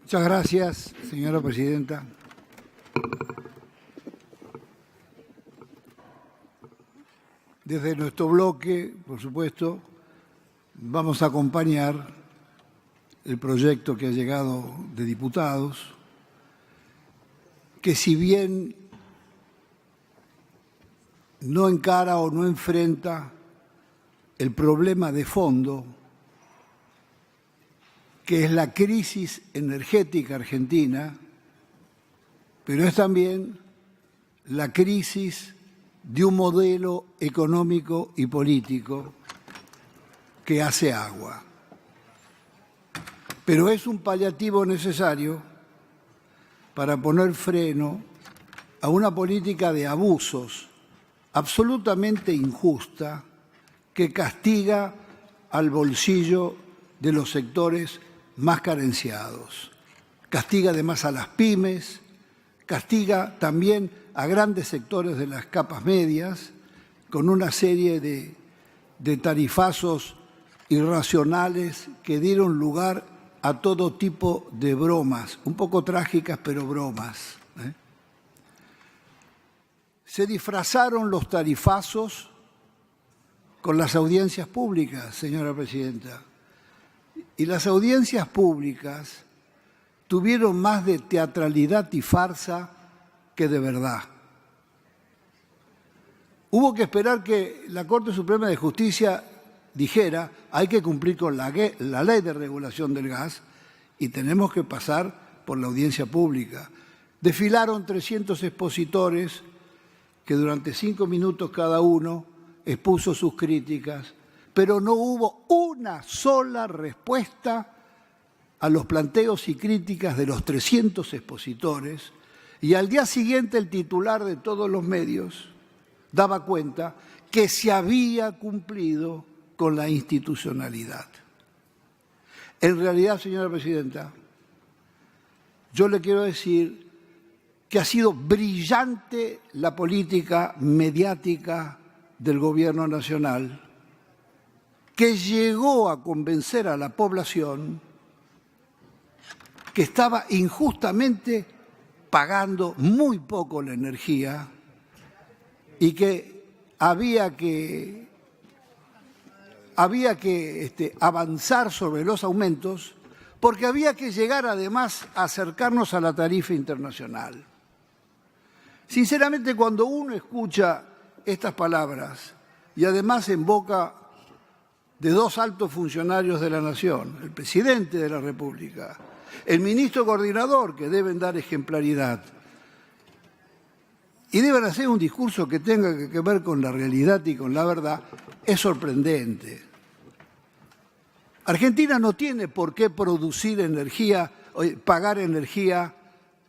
Muchas gracias, señora presidenta. Desde nuestro bloque, por supuesto, vamos a acompañar el proyecto que ha llegado de diputados, que si bien no encara o no enfrenta el problema de fondo, que es la crisis energética argentina, pero es también la crisis de un modelo económico y político que hace agua. Pero es un paliativo necesario para poner freno a una política de abusos absolutamente injusta que castiga al bolsillo de los sectores más carenciados. Castiga además a las pymes, castiga también a grandes sectores de las capas medias con una serie de tarifazos irracionales que dieron lugar a todo tipo de bromas, un poco trágicas, pero bromas. Se disfrazaron los tarifazos con las audiencias públicas, señora presidenta. Y las audiencias públicas tuvieron más de teatralidad y farsa que de verdad. Hubo que esperar que la Corte Suprema de Justicia dijera hay que cumplir con la ley de regulación del gas y tenemos que pasar por la audiencia pública. Desfilaron 300 expositores que durante 5 minutos cada uno expuso sus críticas, pero no hubo una sola respuesta a los planteos y críticas de los 300 expositores, y al día siguiente el titular de todos los medios daba cuenta que se había cumplido con la institucionalidad. En realidad, señora presidenta, yo le quiero decir que ha sido brillante la política mediática del Gobierno Nacional, que llegó a convencer a la población que estaba injustamente pagando muy poco la energía y que había que avanzar sobre los aumentos porque había que llegar además a acercarnos a la tarifa internacional. Sinceramente, cuando uno escucha estas palabras y además en boca de dos altos funcionarios de la Nación, el presidente de la República, el ministro coordinador, que deben dar ejemplaridad y deben hacer un discurso que tenga que ver con la realidad y con la verdad, es sorprendente. Argentina no tiene por qué producir energía, pagar energía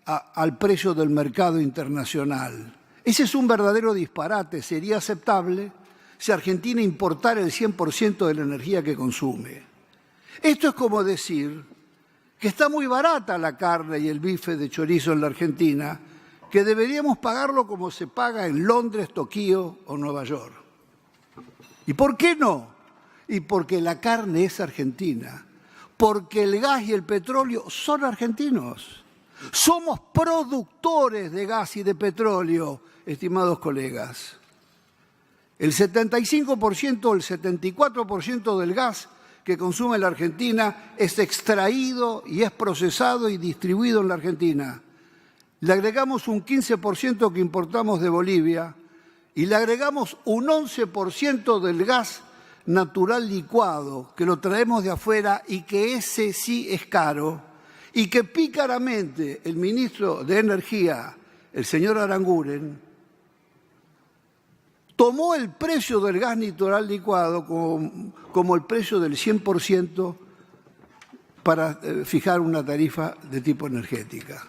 al precio del mercado internacional. Ese es un verdadero disparate. Sería aceptable si Argentina importara el 100% de la energía que consume. Esto es como decir que está muy barata la carne y el bife de chorizo en la Argentina, que deberíamos pagarlo como se paga en Londres, Tokio o Nueva York. ¿Y por qué no? Y porque la carne es argentina, porque el gas y el petróleo son argentinos. Somos productores de gas y de petróleo, estimados colegas. El 75% o el 74% del gas que consume la Argentina es extraído y es procesado y distribuido en la Argentina. Le agregamos un 15% que importamos de Bolivia y le agregamos un 11% del gas natural licuado que lo traemos de afuera y que ese sí es caro y que pícaramente el ministro de Energía, el señor Aranguren, tomó el precio del gas natural licuado como el precio del 100% para fijar una tarifa de tipo energética.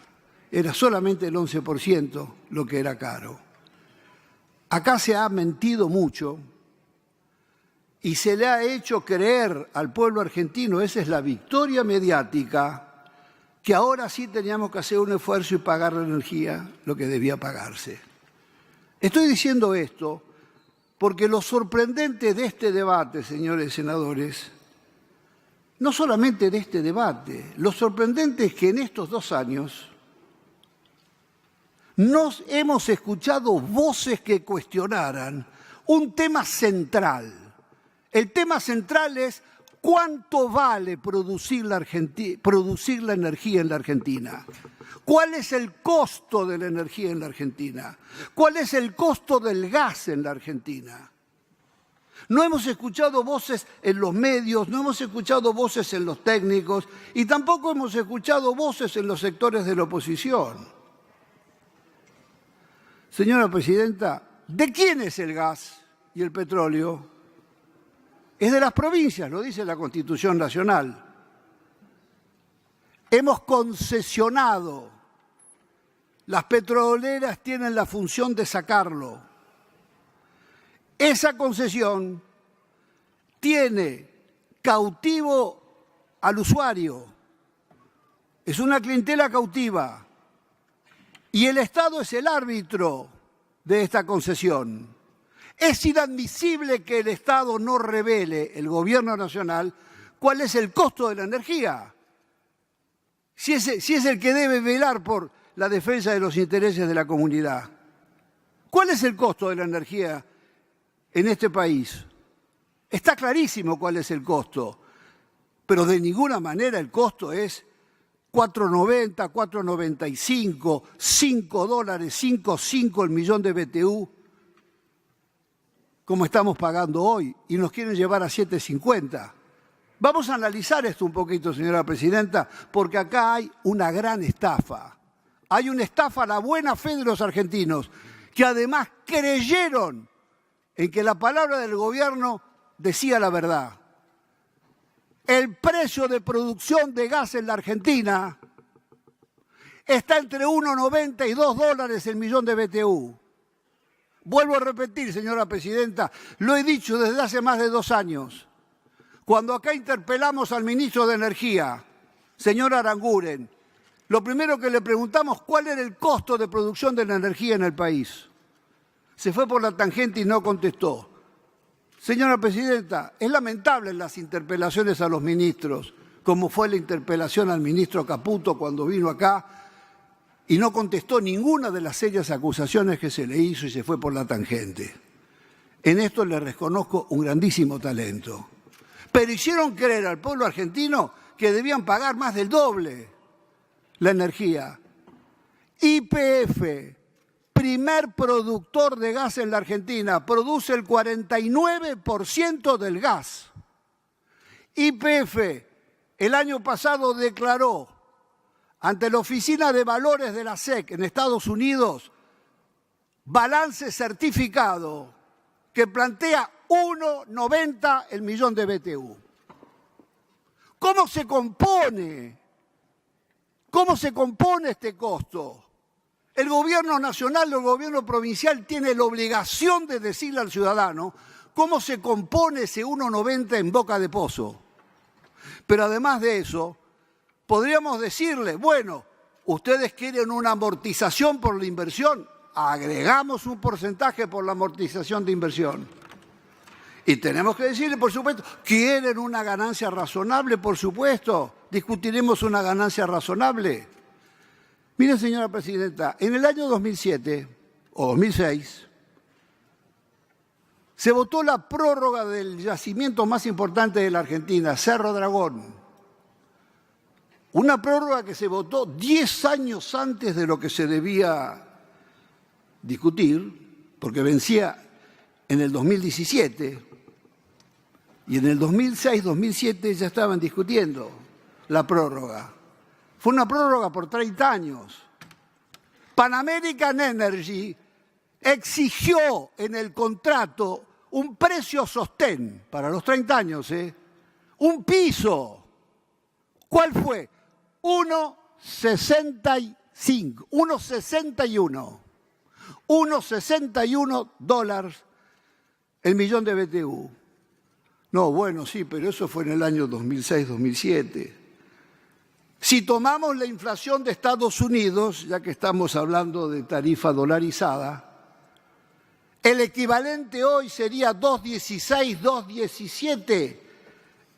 Era solamente el 11% lo que era caro. Acá se ha mentido mucho y se le ha hecho creer al pueblo argentino, esa es la victoria mediática, que ahora sí teníamos que hacer un esfuerzo y pagar la energía lo que debía pagarse. Estoy diciendo esto porque lo sorprendente de este debate, señores senadores, no solamente de este debate, lo sorprendente es que en estos 2 años no hemos escuchado voces que cuestionaran un tema central. El tema central es cuánto vale producir la energía en la Argentina. ¿Cuál es el costo de la energía en la Argentina? ¿Cuál es el costo del gas en la Argentina? No hemos escuchado voces en los medios, no hemos escuchado voces en los técnicos y tampoco hemos escuchado voces en los sectores de la oposición. Señora Presidenta, ¿de quién es el gas y el petróleo? Es de las provincias, lo dice la Constitución Nacional. Hemos concesionado. Las petroleras tienen la función de sacarlo. Esa concesión tiene cautivo al usuario. Es una clientela cautiva. Y el Estado es el árbitro de esta concesión. Es inadmisible que el Estado no revele, el Gobierno Nacional, cuál es el costo de la energía. Si es el que debe velar por la defensa de los intereses de la comunidad. ¿Cuál es el costo de la energía en este país? Está clarísimo cuál es el costo, pero de ninguna manera el costo es $4.90, $4.95, $5, 5 el millón de BTU, como estamos pagando hoy, y nos quieren llevar a 7.50. Vamos a analizar esto un poquito, señora Presidenta, porque acá hay una gran estafa. Hay una estafa a la buena fe de los argentinos, que además creyeron en que la palabra del gobierno decía la verdad. El precio de producción de gas en la Argentina está entre $1.90 y $2 el millón de BTU. Vuelvo a repetir, señora Presidenta, lo he dicho desde hace más de 2 años. Cuando acá interpelamos al ministro de Energía, señor Aranguren, lo primero que le preguntamos, ¿cuál era el costo de producción de la energía en el país? Se fue por la tangente y no contestó. Señora Presidenta, es lamentable las interpelaciones a los ministros, como fue la interpelación al ministro Caputo cuando vino acá y no contestó ninguna de las serias acusaciones que se le hizo y se fue por la tangente. En esto le reconozco un grandísimo talento. Pero hicieron creer al pueblo argentino que debían pagar más del doble la energía. YPF, primer productor de gas en la Argentina, produce el 49% del gas. YPF el año pasado declaró ante la Oficina de Valores de la SEC en Estados Unidos balance certificado que plantea $1.90 el millón de BTU. ¿Cómo se compone? ¿Cómo se compone este costo? El gobierno nacional o el gobierno provincial tiene la obligación de decirle al ciudadano cómo se compone ese 1.90 en boca de pozo. Pero además de eso, podríamos decirle, bueno, ustedes quieren una amortización por la inversión, agregamos un porcentaje por la amortización de inversión. Y tenemos que decirle, por supuesto, ¿quieren una ganancia razonable? Por supuesto, discutiremos una ganancia razonable. Mire, señora Presidenta, en el año 2007 o 2006 se votó la prórroga del yacimiento más importante de la Argentina, Cerro Dragón. Una prórroga que se votó 10 años antes de lo que se debía discutir, porque vencía en el 2017 y en el 2006-2007 ya estaban discutiendo la prórroga. Fue una prórroga por 30 años. Pan American Energy exigió en el contrato un precio sostén para los 30 años, un piso. ¿Cuál fue? 1.65, 1.61. $1.61 el millón de BTU. No, bueno, sí, pero eso fue en el año 2006-2007. Si tomamos la inflación de Estados Unidos, ya que estamos hablando de tarifa dolarizada, el equivalente hoy sería 2.16, 2.17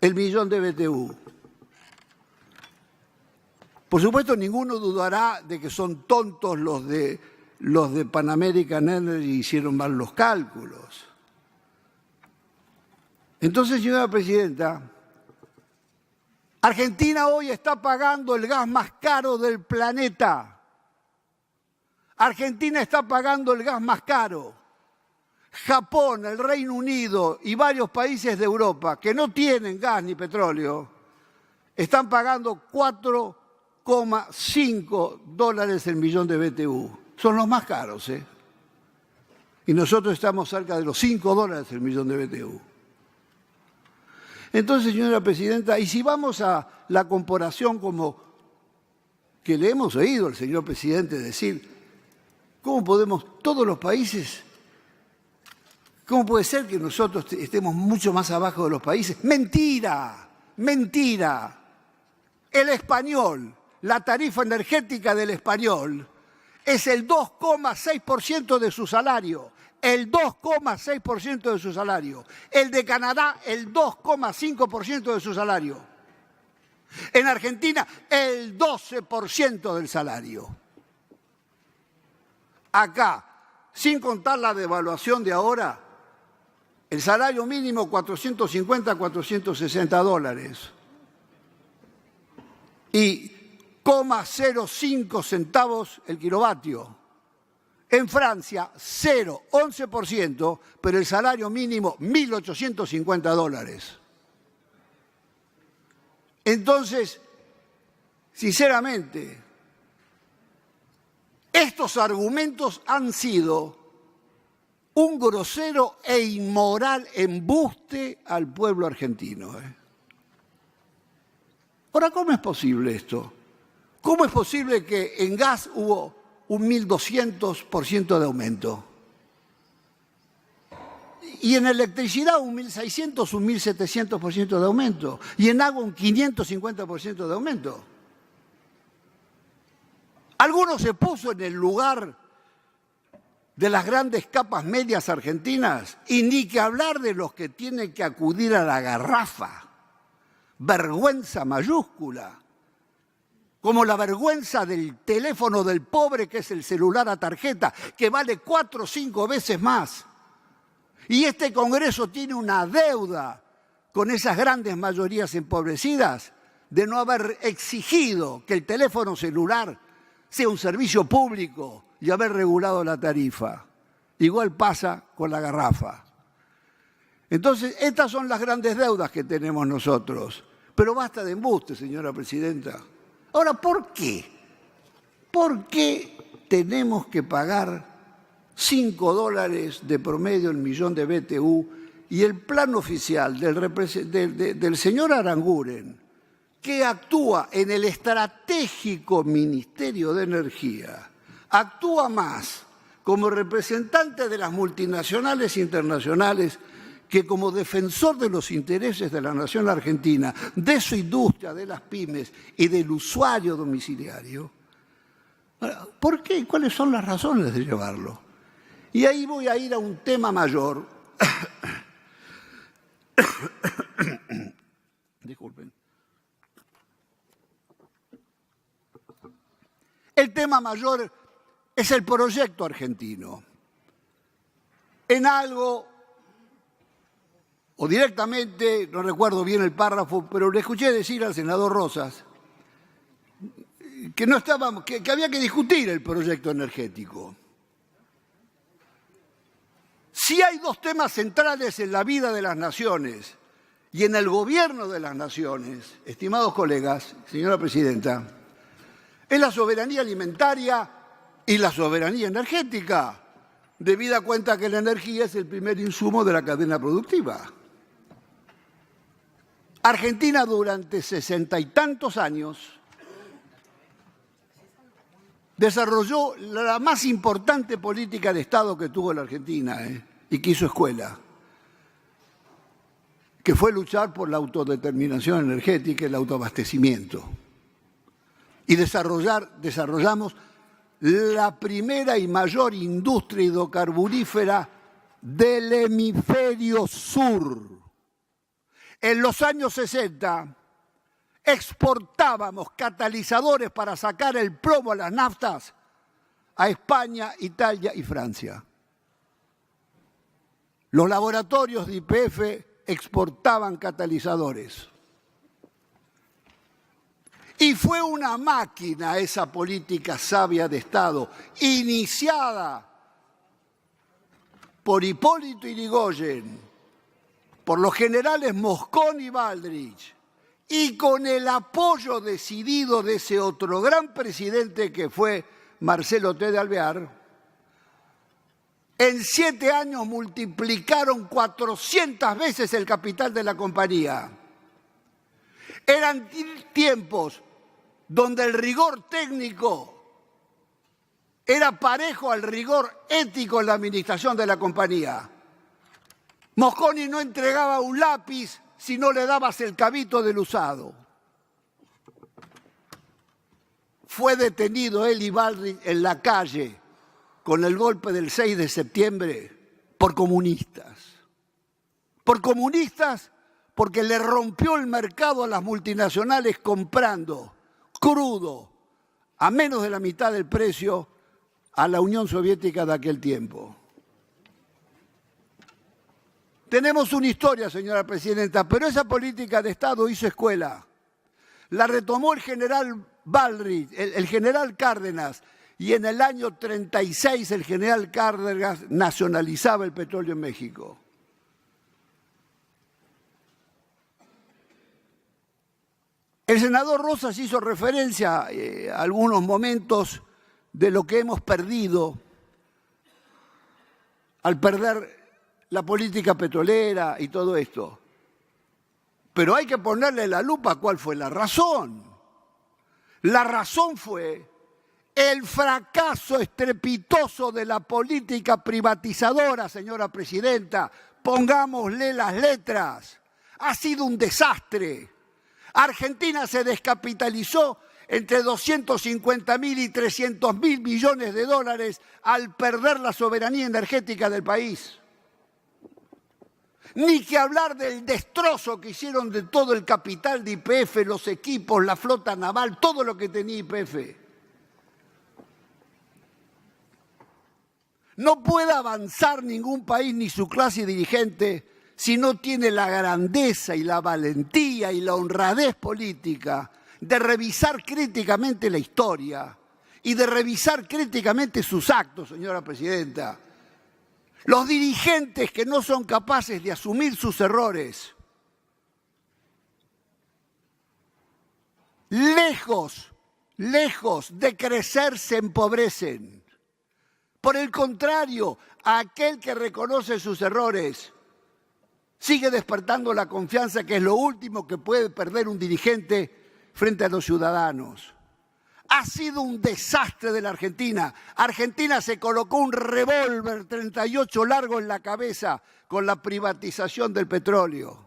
el millón de BTU. Por supuesto, ninguno dudará de que son tontos los de Pan American Energy y hicieron mal los cálculos. Entonces, señora presidenta, Argentina hoy está pagando el gas más caro del planeta. Argentina está pagando el gas más caro. Japón, el Reino Unido y varios países de Europa que no tienen gas ni petróleo están pagando $4,5 el millón de BTU. Son los más caros, ¿eh? Y nosotros estamos cerca de los $5 el millón de BTU. Entonces, señora presidenta, y si vamos a la comparación como que le hemos oído al señor presidente decir, ¿cómo podemos, todos los países, cómo puede ser que nosotros estemos mucho más abajo de los países? ¡Mentira! ¡Mentira! El español, la tarifa energética del español es el 2,6% de su salario. El 2,6% de su salario. El de Canadá, el 2,5% de su salario. En Argentina, el 12% del salario. Acá, sin contar la devaluación de ahora, el salario mínimo $450 a $460. Y 0,05 centavos el kilovatio. En Francia, 0,11%, pero el salario mínimo, $1.850. Entonces, sinceramente, estos argumentos han sido un grosero e inmoral embuste al pueblo argentino. Ahora, ¿cómo es posible esto? ¿Cómo es posible que en gas hubo un 1.200% de aumento? Y en electricidad un 1.600, un 1.700% de aumento. Y en agua un 550% de aumento. Alguno se puso en el lugar de las grandes capas medias argentinas y ni que hablar de los que tienen que acudir a la garrafa. Vergüenza mayúscula. Como la vergüenza del teléfono del pobre, que es el celular a tarjeta, que vale 4 o 5 veces más. Y este Congreso tiene una deuda con esas grandes mayorías empobrecidas de no haber exigido que el teléfono celular sea un servicio público y haber regulado la tarifa. Igual pasa con la garrafa. Entonces, estas son las grandes deudas que tenemos nosotros. Pero basta de embuste, señora presidenta. Ahora, ¿por qué? ¿Por qué tenemos que pagar $5 de promedio el millón de BTU y el plan oficial del señor Aranguren, que actúa en el estratégico Ministerio de Energía, actúa más como representante de las multinacionales internacionales que como defensor de los intereses de la nación argentina, de su industria, de las pymes y del usuario domiciliario? ¿Por qué? ¿Cuáles son las razones de llevarlo? Y ahí voy a ir a un tema mayor. Disculpen. El tema mayor es el proyecto argentino. En algo, o directamente, no recuerdo bien el párrafo, pero le escuché decir al senador Rosas que no estábamos, que había que discutir el proyecto energético. Si hay dos temas centrales en la vida de las naciones y en el gobierno de las naciones, estimados colegas, señora presidenta, es la soberanía alimentaria y la soberanía energética, debida cuenta que la energía es el primer insumo de la cadena productiva. Argentina durante 60 y tantos años desarrolló la más importante política de Estado que tuvo la Argentina y que hizo escuela, que fue luchar por la autodeterminación energética y el autoabastecimiento. Y desarrollamos la primera y mayor industria hidrocarburífera del hemisferio sur. En los años 60, exportábamos catalizadores para sacar el plomo a las naftas a España, Italia y Francia. Los laboratorios de YPF exportaban catalizadores. Y fue una máquina esa política sabia de Estado, iniciada por Hipólito Yrigoyen, por los generales Mosconi y Baldrich, y con el apoyo decidido de ese otro gran presidente que fue Marcelo T. de Alvear. En 7 años multiplicaron 400 veces el capital de la compañía. Eran tiempos donde el rigor técnico era parejo al rigor ético en la administración de la compañía. Mosconi no entregaba un lápiz si no le dabas el cabito del usado. Fue detenido él y Baldrich en la calle con el golpe del 6 de septiembre por comunistas. Por comunistas porque le rompió el mercado a las multinacionales comprando crudo a menos de la mitad del precio a la Unión Soviética de aquel tiempo. Tenemos una historia, señora presidenta, pero esa política de Estado hizo escuela. La retomó el general Baldrich, el general Cárdenas, y en el año 36 el general Cárdenas nacionalizaba el petróleo en México. El senador Rosas hizo referencia a algunos momentos de lo que hemos perdido al perder la política petrolera y todo esto. Pero hay que ponerle la lupa a cuál fue la razón. La razón fue el fracaso estrepitoso de la política privatizadora, señora presidenta. Pongámosle las letras. Ha sido un desastre. Argentina se descapitalizó entre 250.000 y 300.000 millones de dólares al perder la soberanía energética del país. Ni que hablar del destrozo que hicieron de todo el capital de YPF, los equipos, la flota naval, todo lo que tenía YPF. No puede avanzar ningún país ni su clase dirigente si no tiene la grandeza y la valentía y la honradez política de revisar críticamente la historia y de revisar críticamente sus actos, señora presidenta. Los dirigentes que no son capaces de asumir sus errores, lejos de crecer, se empobrecen. Por el contrario, aquel que reconoce sus errores sigue despertando la confianza, que es lo último que puede perder un dirigente frente a los ciudadanos. Ha sido un desastre de la Argentina. Argentina se colocó un revólver 38 largo en la cabeza con la privatización del petróleo.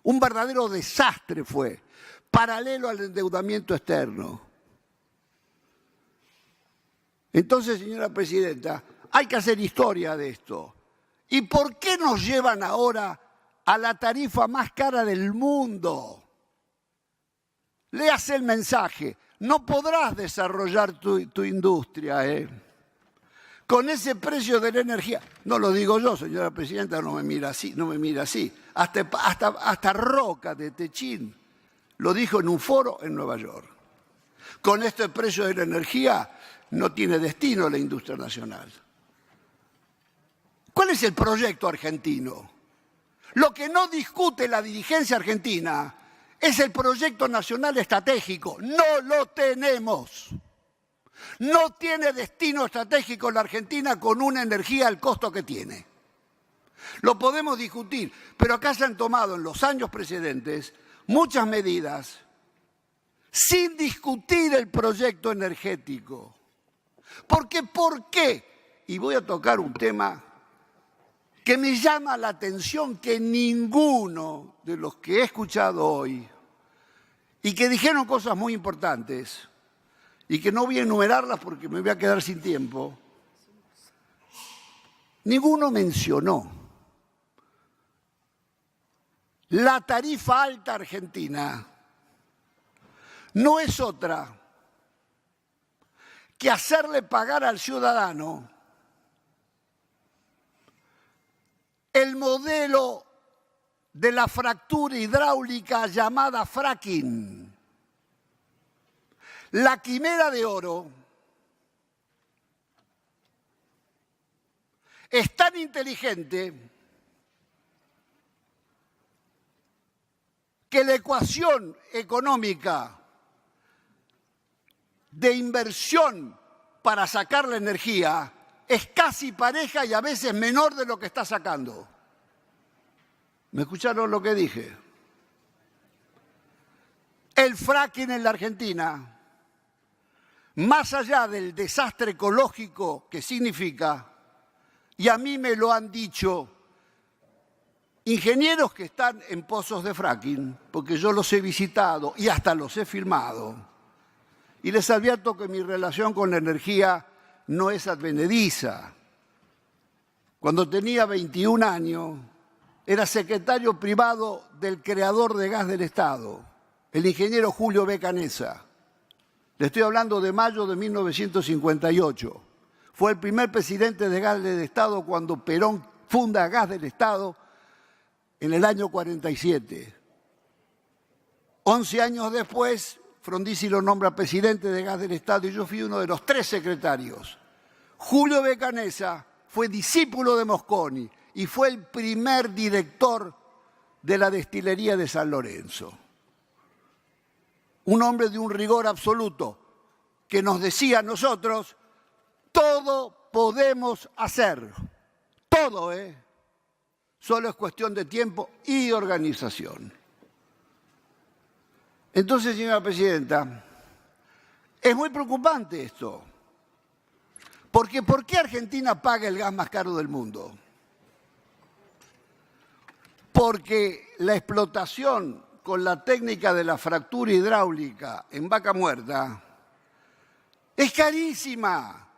Un verdadero desastre fue, paralelo al endeudamiento externo. Entonces, señora presidenta, hay que hacer historia de esto. ¿Y por qué nos llevan ahora a la tarifa más cara del mundo? Léase el mensaje. No podrás desarrollar tu industria con ese precio de la energía. No lo digo yo, señora presidenta, no me mira así. Hasta Roca de Techín lo dijo en un foro en Nueva York. Con este precio de la energía no tiene destino la industria nacional. ¿Cuál es el proyecto argentino? Lo que no discute la dirigencia argentina es el proyecto nacional estratégico. No lo tenemos. No tiene destino estratégico la Argentina con una energía al costo que tiene. Lo podemos discutir, pero acá se han tomado en los años precedentes muchas medidas sin discutir el proyecto energético. Porque, ¿por qué? Y voy a tocar un tema que me llama la atención, que ninguno de los que he escuchado hoy y que dijeron cosas muy importantes y que no voy a enumerarlas porque me voy a quedar sin tiempo, ninguno mencionó la tarifa alta argentina no es otra que hacerle pagar al ciudadano el modelo de la fractura hidráulica llamada fracking. La quimera de oro es tan inteligente que la ecuación económica de inversión para sacar la energía es casi pareja y a veces menor de lo que está sacando. ¿Me escucharon lo que dije? El fracking en la Argentina, más allá del desastre ecológico que significa, y a mí me lo han dicho ingenieros que están en pozos de fracking, porque yo los he visitado y hasta los he filmado, y les advierto que mi relación con la energía no es advenediza. Cuando tenía 21 años, era secretario privado del creador de gas del Estado, el ingeniero Julio B. Canessa. Le estoy hablando de mayo de 1958. Fue el primer presidente de Gas del Estado cuando Perón funda Gas del Estado en el año 47. 11 años después, Frondizi lo nombra presidente de Gas del Estado y yo fui uno de los 3 secretarios. Julio B. Canessa fue discípulo de Mosconi y fue el primer director de la destilería de San Lorenzo. Un hombre de un rigor absoluto que nos decía a nosotros: todo podemos hacer, todo, solo es cuestión de tiempo y organización. Entonces, señora presidenta, es muy preocupante esto, porque ¿por qué Argentina paga el gas más caro del mundo? Porque la explotación con la técnica de la fractura hidráulica en Vaca Muerta es carísima.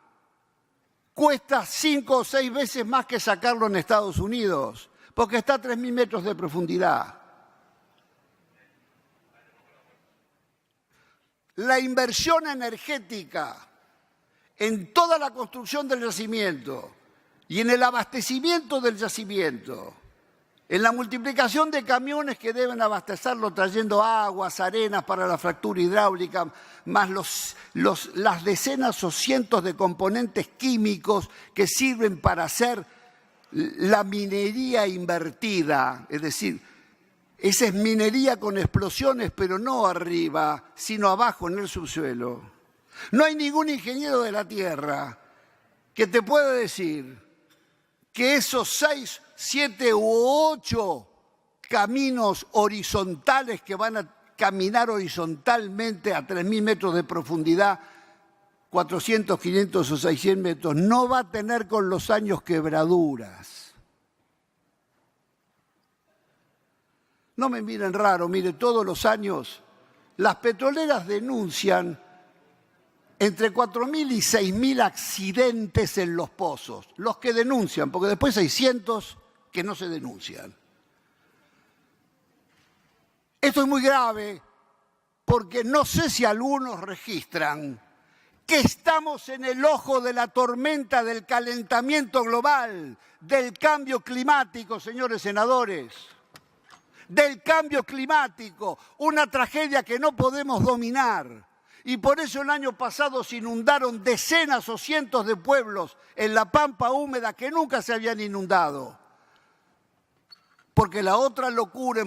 Cuesta 5 o 6 veces más que sacarlo en Estados Unidos, porque está a 3.000 metros de profundidad. La inversión energética en toda la construcción del yacimiento y en el abastecimiento del yacimiento, en la multiplicación de camiones que deben abastecerlo trayendo aguas, arenas para la fractura hidráulica, más las decenas o cientos de componentes químicos que sirven para hacer la minería invertida. Es decir, esa es minería con explosiones, pero no arriba, sino abajo en el subsuelo. No hay ningún ingeniero de la Tierra que te pueda decir que esos 6, 7 u 8 caminos horizontales que van a caminar horizontalmente a 3.000 metros de profundidad, 400, 500 o 600 metros, no va a tener con los años quebraduras. No me miren raro, mire, todos los años las petroleras denuncian entre 4.000 y 6.000 accidentes en los pozos, los que denuncian, porque después hay cientos que no se denuncian. Esto es muy grave porque no sé si algunos registran que estamos en el ojo de la tormenta del calentamiento global, del cambio climático, señores senadores, del cambio climático, una tragedia que no podemos dominar. Y por eso el año pasado se inundaron decenas o cientos de pueblos en la pampa húmeda que nunca se habían inundado. Porque la otra locura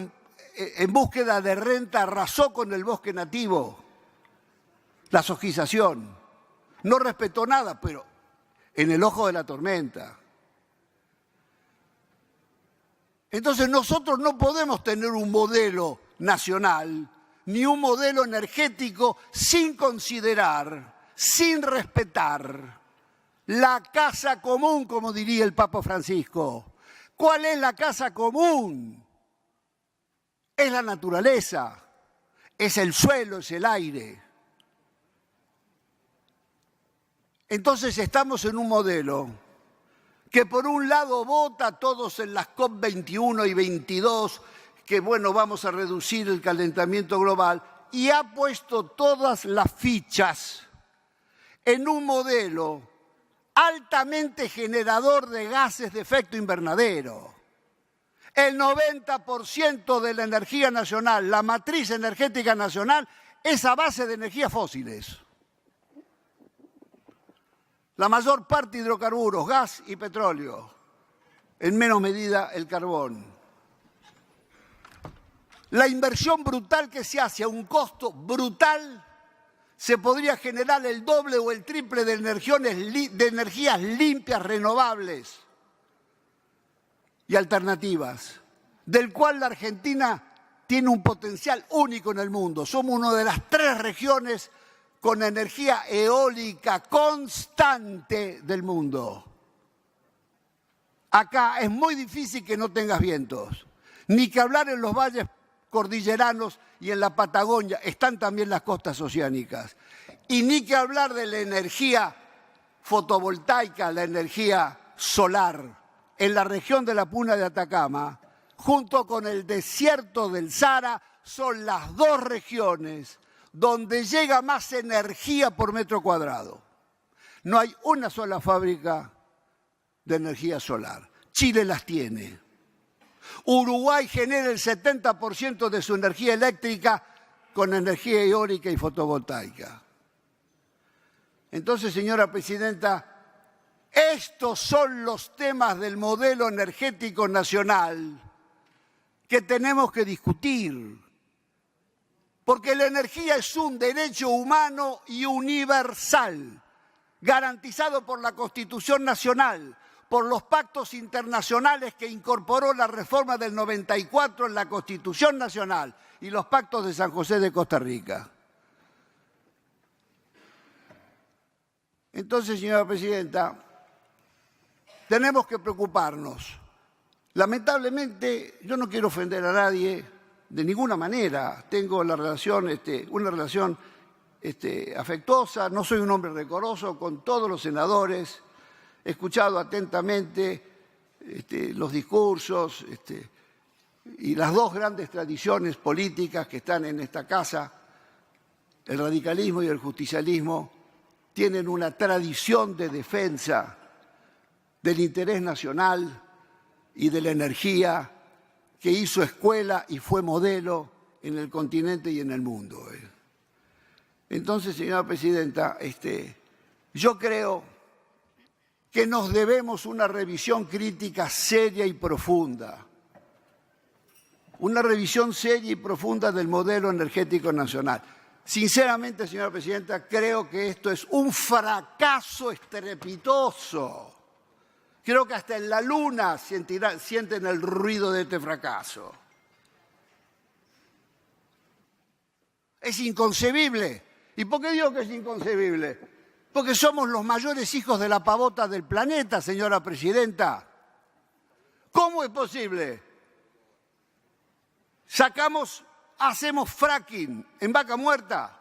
en búsqueda de renta arrasó con el bosque nativo, la sojización. No respetó nada, pero en el ojo de la tormenta. Entonces nosotros no podemos tener un modelo nacional ni un modelo energético sin considerar, sin respetar la casa común, como diría el Papa Francisco. ¿Cuál es la casa común? Es la naturaleza, es el suelo, es el aire. Entonces estamos en un modelo que por un lado vota a todos en las COP21 y 22 que bueno, vamos a reducir el calentamiento global, y ha puesto todas las fichas en un modelo altamente generador de gases de efecto invernadero. El 90% de la energía nacional, la matriz energética nacional, es a base de energías fósiles. La mayor parte hidrocarburos, gas y petróleo, en menos medida el carbón. La inversión brutal que se hace a un costo brutal, se podría generar el doble o el triple de energías limpias, renovables y alternativas, del cual la Argentina tiene un potencial único en el mundo. Somos una de las 3 regiones con energía eólica constante del mundo. Acá es muy difícil que no tengas vientos, ni que hablar en los valles cordilleranos y en la Patagonia, están también las costas oceánicas. Y ni que hablar de la energía fotovoltaica, la energía solar, en la región de la Puna de Atacama, junto con el desierto del Sahara, son las 2 regiones donde llega más energía por metro cuadrado. No hay una sola fábrica de energía solar. Chile las tiene. Uruguay genera el 70% de su energía eléctrica con energía eólica y fotovoltaica. Entonces, señora presidenta, estos son los temas del modelo energético nacional que tenemos que discutir, porque la energía es un derecho humano y universal, garantizado por la Constitución Nacional, por los pactos internacionales que incorporó la reforma del 94 en la Constitución Nacional y los pactos de San José de Costa Rica. Entonces, señora presidenta, tenemos que preocuparnos. Lamentablemente, yo no quiero ofender a nadie de ninguna manera. Tengo una relación afectuosa, no soy un hombre rencoroso con todos los senadores. He escuchado atentamente los discursos y las 2 grandes tradiciones políticas que están en esta casa, el radicalismo y el justicialismo, tienen una tradición de defensa del interés nacional y de la energía que hizo escuela y fue modelo en el continente y en el mundo. Entonces, señora presidenta, yo creo que nos debemos una revisión crítica seria y profunda. Una revisión seria y profunda del modelo energético nacional. Sinceramente, señora presidenta, creo que esto es un fracaso estrepitoso. Creo que hasta en la luna sienten el ruido de este fracaso. Es inconcebible. ¿Y por qué digo que es inconcebible? Porque somos los mayores hijos de la pavota del planeta, señora presidenta. ¿Cómo es posible? Hacemos fracking en Vaca Muerta,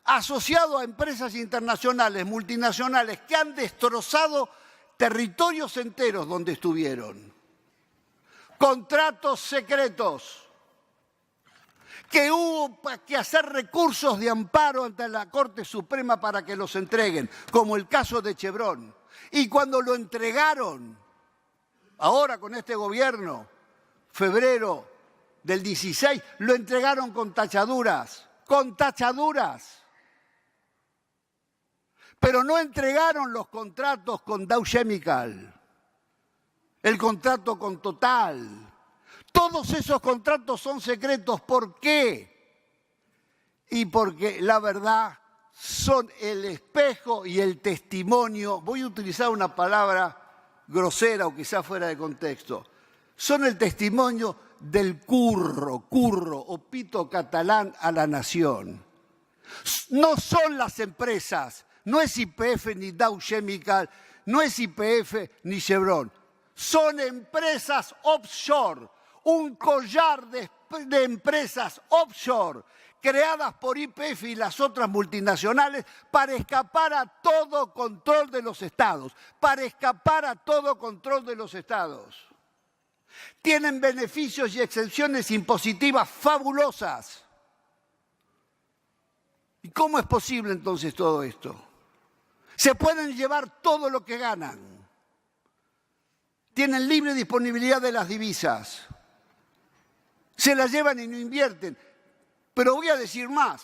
asociado a empresas internacionales, multinacionales, que han destrozado territorios enteros donde estuvieron. Contratos secretos, que hubo que hacer recursos de amparo ante la Corte Suprema para que los entreguen, como el caso de Chevron. Y cuando lo entregaron, ahora con este gobierno, febrero del 16, lo entregaron con tachaduras, pero no entregaron los contratos con Dow Chemical, el contrato con Total. Todos esos contratos son secretos. ¿Por qué? Y porque la verdad son el espejo y el testimonio, voy a utilizar una palabra grosera o quizá fuera de contexto, son el testimonio del curro o pito catalán a la nación. No son las empresas, no es YPF ni Dow Chemical, no es YPF ni Chevron, son empresas offshore, un collar de empresas offshore creadas por YPF y las otras multinacionales para escapar a todo control de los estados, Tienen beneficios y exenciones impositivas fabulosas. ¿Y cómo es posible entonces todo esto? Se pueden llevar todo lo que ganan. Tienen libre disponibilidad de las divisas. Se las llevan y no invierten. Pero voy a decir más.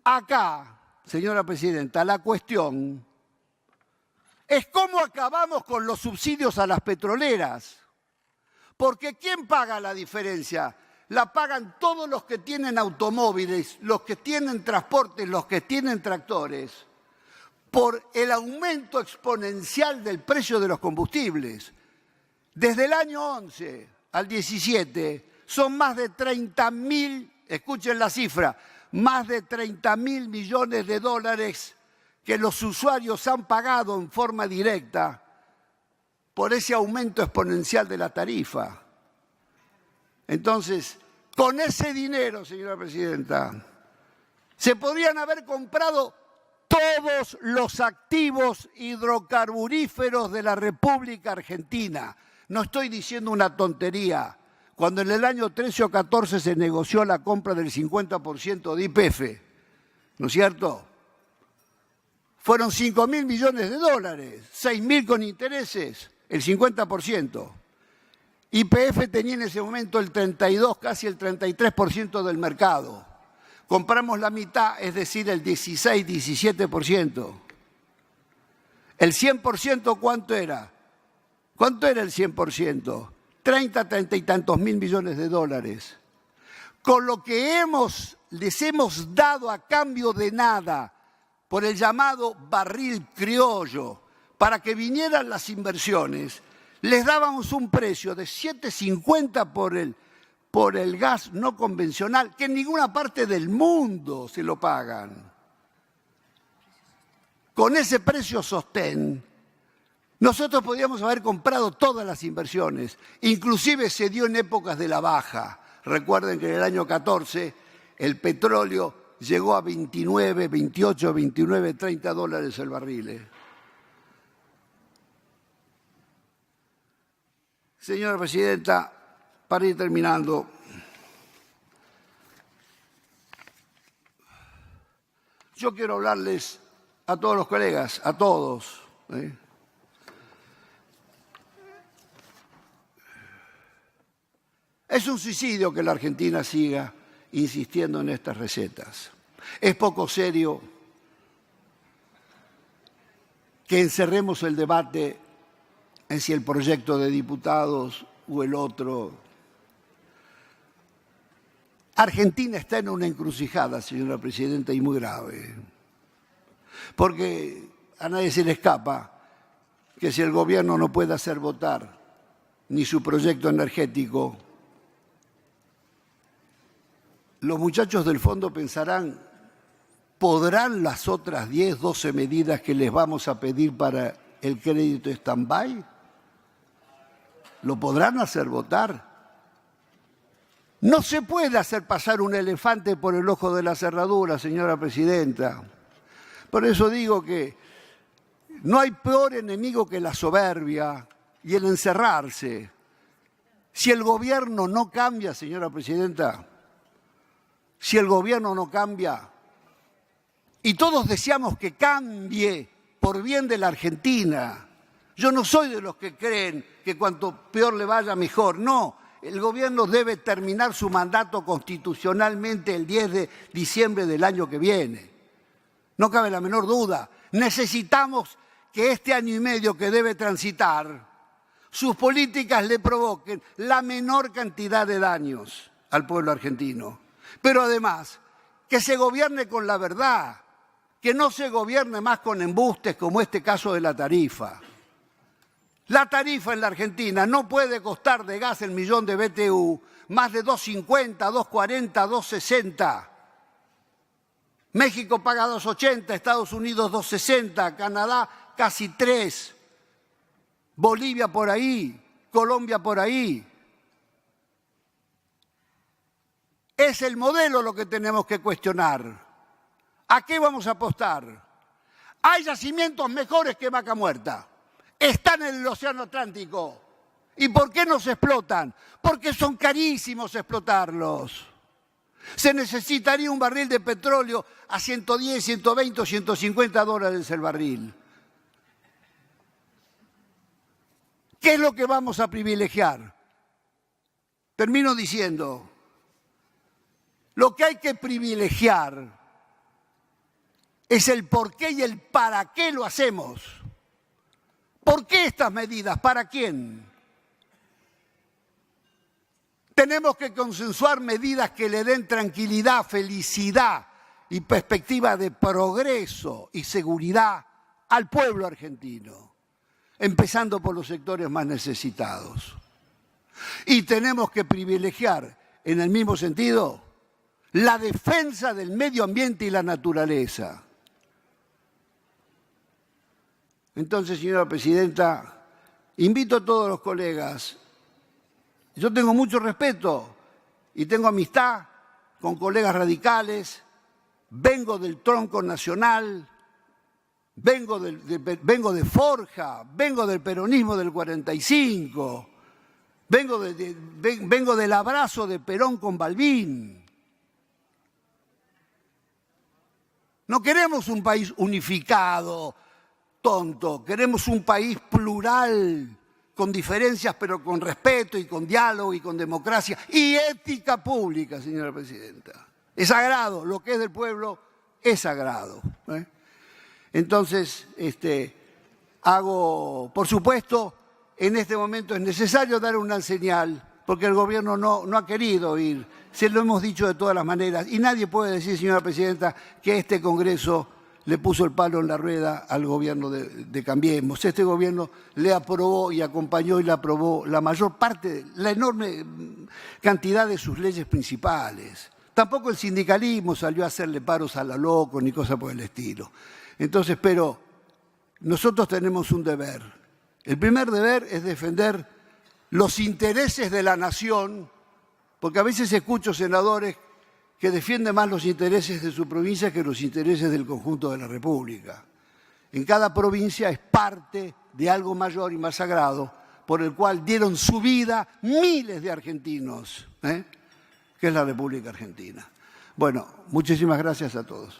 Acá, señora presidenta, la cuestión es cómo acabamos con los subsidios a las petroleras. Porque ¿quién paga la diferencia? La pagan todos los que tienen automóviles, los que tienen transportes, los que tienen tractores, por el aumento exponencial del precio de los combustibles. Desde el año 11 al 17 son más de 30.000, escuchen la cifra, más de 30.000 millones de dólares que los usuarios han pagado en forma directa por ese aumento exponencial de la tarifa. Entonces, con ese dinero, señora presidenta, se podrían haber comprado todos los activos hidrocarburíferos de la República Argentina. No estoy diciendo una tontería. Cuando en el año 13 o 14 se negoció la compra del 50% de YPF, ¿no es cierto? Fueron 5.000 millones de dólares, 6.000 con intereses, el 50%. YPF tenía en ese momento el 32, casi el 33% del mercado. Compramos la mitad, es decir, el 16, 17%. ¿El 100% cuánto era? ¿Cuánto era el 100%? 30 y tantos mil millones de dólares. Con lo que les hemos dado a cambio de nada, por el llamado barril criollo, para que vinieran las inversiones, les dábamos un precio de 7.50 por el gas no convencional, que en ninguna parte del mundo se lo pagan. Con ese precio sostén, nosotros podíamos haber comprado todas las inversiones, inclusive se dio en épocas de la baja. Recuerden que en el año 14 el petróleo llegó a 29, 28, 29, 30 dólares el barril. Señora presidenta, para ir terminando, yo quiero hablarles a todos los colegas, a todos. Es un suicidio que la Argentina siga insistiendo en estas recetas. Es poco serio que encerremos el debate en si el proyecto de diputados o el otro. Argentina está en una encrucijada, señora presidenta, y muy grave. Porque a nadie se le escapa que si el gobierno no puede hacer votar ni su proyecto energético, los muchachos del fondo pensarán, ¿podrán las otras 10, 12 medidas que les vamos a pedir para el crédito stand-by? ¿Lo podrán hacer votar? No se puede hacer pasar un elefante por el ojo de la cerradura, señora presidenta. Por eso digo que no hay peor enemigo que la soberbia y el encerrarse. Si el gobierno no cambia, señora presidenta, si el gobierno no cambia, y todos deseamos que cambie por bien de la Argentina. Yo no soy de los que creen que cuanto peor le vaya, mejor. No, el gobierno debe terminar su mandato constitucionalmente el 10 de diciembre del año que viene. No cabe la menor duda. Necesitamos que este año y medio que debe transitar, sus políticas le provoquen la menor cantidad de daños al pueblo argentino. Pero además, que se gobierne con la verdad, que no se gobierne más con embustes como este caso de la tarifa. La tarifa en la Argentina no puede costar de gas el millón de BTU más de 2.50, 2.40, 2.60. México paga 2.80, Estados Unidos 2.60, Canadá casi 3, Bolivia por ahí, Colombia por ahí. Es el modelo lo que tenemos que cuestionar. ¿A qué vamos a apostar? Hay yacimientos mejores que Vaca Muerta. Están en el Océano Atlántico. ¿Y por qué no se explotan? Porque son carísimos explotarlos. Se necesitaría un barril de petróleo a 110, 120 o 150 dólares el barril. ¿Qué es lo que vamos a privilegiar? Termino diciendo, lo que hay que privilegiar es el por qué y el para qué lo hacemos. ¿Por qué estas medidas? ¿Para quién? Tenemos que consensuar medidas que le den tranquilidad, felicidad y perspectiva de progreso y seguridad al pueblo argentino, empezando por los sectores más necesitados. Y tenemos que privilegiar, en el mismo sentido, la defensa del medio ambiente y la naturaleza. Entonces, señora presidenta, invito a todos los colegas. Yo tengo mucho respeto y tengo amistad con colegas radicales, vengo del tronco nacional, vengo de Forja, vengo del peronismo del 45, vengo del abrazo de Perón con Balbín. No queremos un país unificado, tonto, queremos un país plural, con diferencias, pero con respeto y con diálogo y con democracia y ética pública, señora presidenta. Es sagrado, lo que es del pueblo es sagrado. Entonces, por supuesto, en este momento es necesario dar una señal, porque el gobierno no ha querido ir, se lo hemos dicho de todas las maneras, y nadie puede decir, señora presidenta, que este Congreso le puso el palo en la rueda al gobierno de Cambiemos. Este gobierno le aprobó y acompañó y le aprobó la mayor parte, la enorme cantidad de sus leyes principales. Tampoco el sindicalismo salió a hacerle paros a la loco ni cosa por el estilo. Entonces, pero nosotros tenemos un deber. El primer deber es defender los intereses de la nación, porque a veces escucho senadores que defiende más los intereses de su provincia que los intereses del conjunto de la República. En cada provincia es parte de algo mayor y más sagrado, por el cual dieron su vida miles de argentinos, que es la República Argentina. Bueno, muchísimas gracias a todos.